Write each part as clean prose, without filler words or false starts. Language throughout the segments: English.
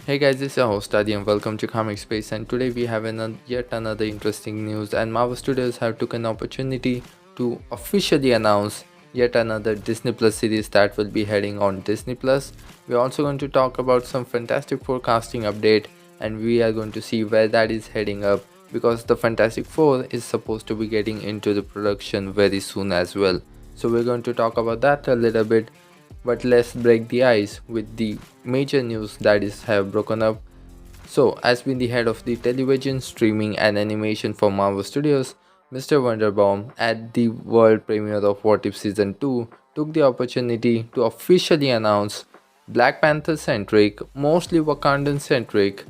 Hey guys, this is your host Adi and welcome to Comic Space, and today we have yet another interesting news, and Marvel Studios have took an opportunity to officially announce yet another Disney Plus series that will be heading on Disney Plus. We're also going to talk about some fantastic forecasting update, and we are going to see where that is heading up, because the Fantastic Four is supposed to be getting into the production very soon as well. So we're going to talk about that a little bit, but let's break the ice with the major news that is have broken up. So, as being the head of the television, streaming, and animation for Marvel Studios, Mr. Wonderbaum, at the world premiere of What If Season 2, took the opportunity to officially announce Black Panther-centric, mostly Wakandan-centric,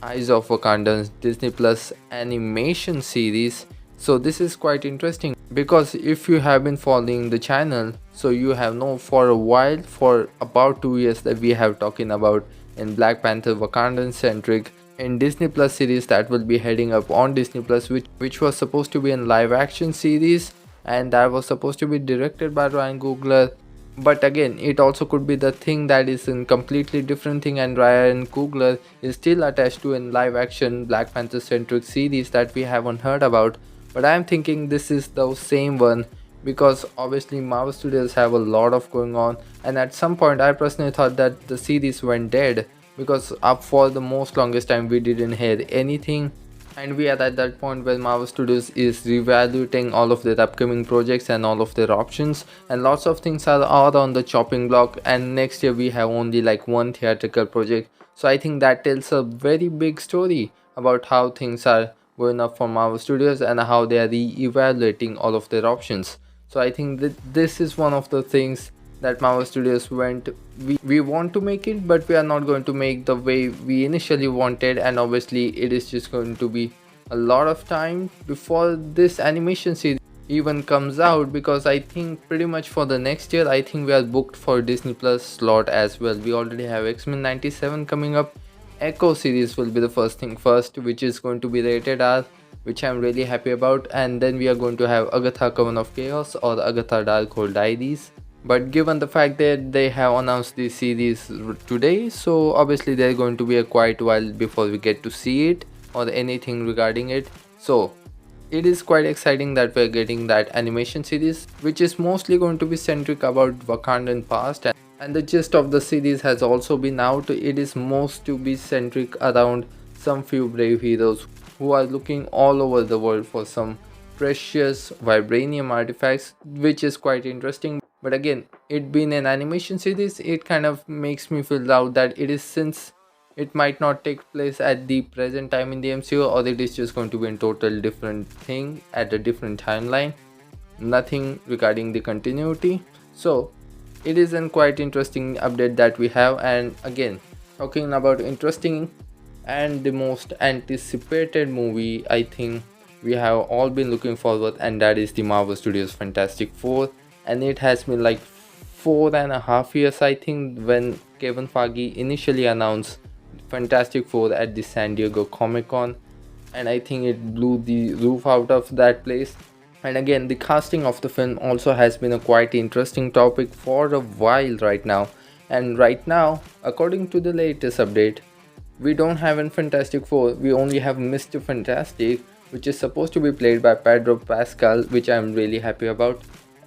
Eyes of Wakanda's Disney Plus animation series. So this is quite interesting, because if you have been following the channel, so you have known for a while, for about 2 years, that we have talking about in Black Panther Wakandan centric in Disney Plus series that will be heading up on Disney Plus, which was supposed to be a live action series, and that was supposed to be directed by Ryan Coogler. But again, it also could be the thing that is in completely different thing, and Ryan Coogler is still attached to a live action Black Panther centric series that we haven't heard about. But I'm thinking this is the same one, because obviously Marvel Studios have a lot of going on, and at some point I personally thought that the series went dead, because up for the most longest time we didn't hear anything, and we are at that point where Marvel Studios is reevaluating all of their upcoming projects and all of their options, and lots of things are out on the chopping block, and next year we have only like one theatrical project. So I think that tells a very big story about how things are going up for Marvel Studios and how they are re-evaluating all of their options. So I think that this is one of the things that Marvel Studios went, we want to make it, but we are not going to make the way we initially wanted, and obviously it is just going to be a lot of time before this animation series even comes out, because I think pretty much for the next year I think we are booked for Disney Plus slot as well. We already have X-Men 97 coming up. Echo series will be the first thing first, which is going to be rated R, which I'm really happy about, and then we are going to have Agatha Coven of Chaos or Agatha Darkhold Diaries. But given the fact that they have announced this series today, so obviously there's going to be a quite while before we get to see it or anything regarding it. So it is quite exciting that we're getting that animation series, which is mostly going to be centric about Wakandan past, and the gist of the series has also been out. It is most to be centric around some few brave heroes who are looking all over the world for some precious vibranium artifacts, which is quite interesting. But again, it being an animation series, it kind of makes me feel doubt that it is, since it might not take place at the present time in the MCU, or it is just going to be a total different thing at a different timeline, nothing regarding the continuity. So it is a quite interesting update that we have. And again, talking about interesting and the most anticipated movie, I think we have all been looking forward, and that is the Marvel Studios Fantastic Four. And it has been like 4.5 years, I think, when Kevin Feige initially announced Fantastic Four at the San Diego Comic Con, and I think it blew the roof out of that place. And again, the casting of the film also has been a quite interesting topic for a while right now. And right now, according to the latest update, we don't have a Fantastic Four, we only have Mr. Fantastic, which is supposed to be played by Pedro Pascal, which I'm really happy about.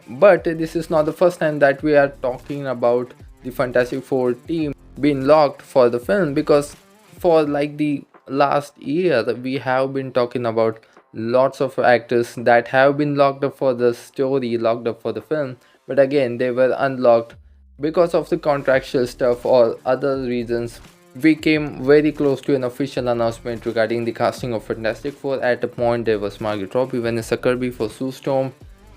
But this is not the first time that we are talking about the Fantastic Four team being locked for the film, because for like the last year we have been talking about lots of actors that have been locked up for the story, locked up for the film, but again they were unlocked because of the contractual stuff or other reasons. We came very close to an official announcement regarding the casting of Fantastic Four. At a point there was Margaret Robbie, Vanessa Kirby for Sue Storm.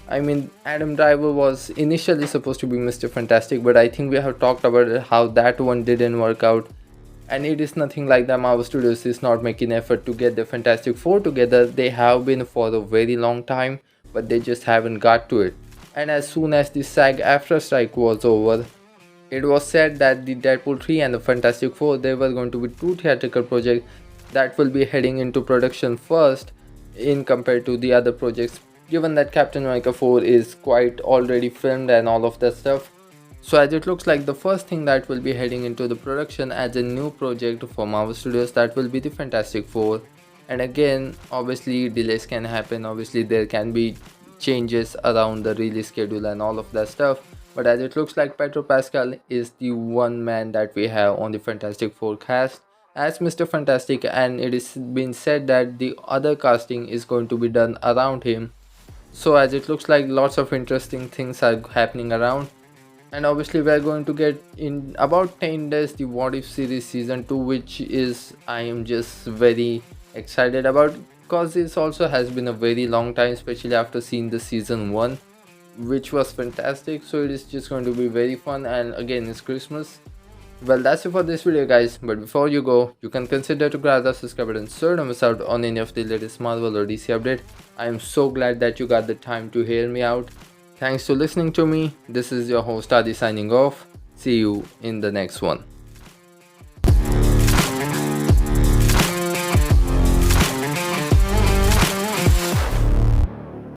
I mean, Adam Driver was initially supposed to be Mr. Fantastic, but I think we have talked about it, how that one didn't work out. And it is nothing like that Marvel Studios is not making effort to get the Fantastic Four together. They have been for a very long time, but they just haven't got to it. And as soon as the SAG-AFTRA strike was over, it was said that the Deadpool 3 and the Fantastic Four, they were going to be two theatrical projects that will be heading into production first in compared to the other projects, given that Captain America 4 is quite already filmed and all of that stuff. So as it looks like the first thing that will be heading into the production as a new project for Marvel Studios, that will be the Fantastic Four. And again, obviously delays can happen, obviously there can be changes around the release schedule and all of that stuff. But as it looks like Pedro Pascal is the one man that we have on the Fantastic Four cast as Mr. Fantastic, and it is been said that the other casting is going to be done around him. So as it looks like lots of interesting things are happening around, and obviously we are going to get in about 10 days the What If series season 2, which is I am just very excited about, because this also has been a very long time, especially after seeing the season 1, which was fantastic. So it is just going to be very fun, and again it's Christmas. Well, that's it for this video guys, but before you go, you can consider to grab the subscribe button so you don't miss out on any of the latest Marvel or DC update. I am so glad that you got the time to hear me out. Thanks for listening to me. This is your host Adi signing off. See you in the next one.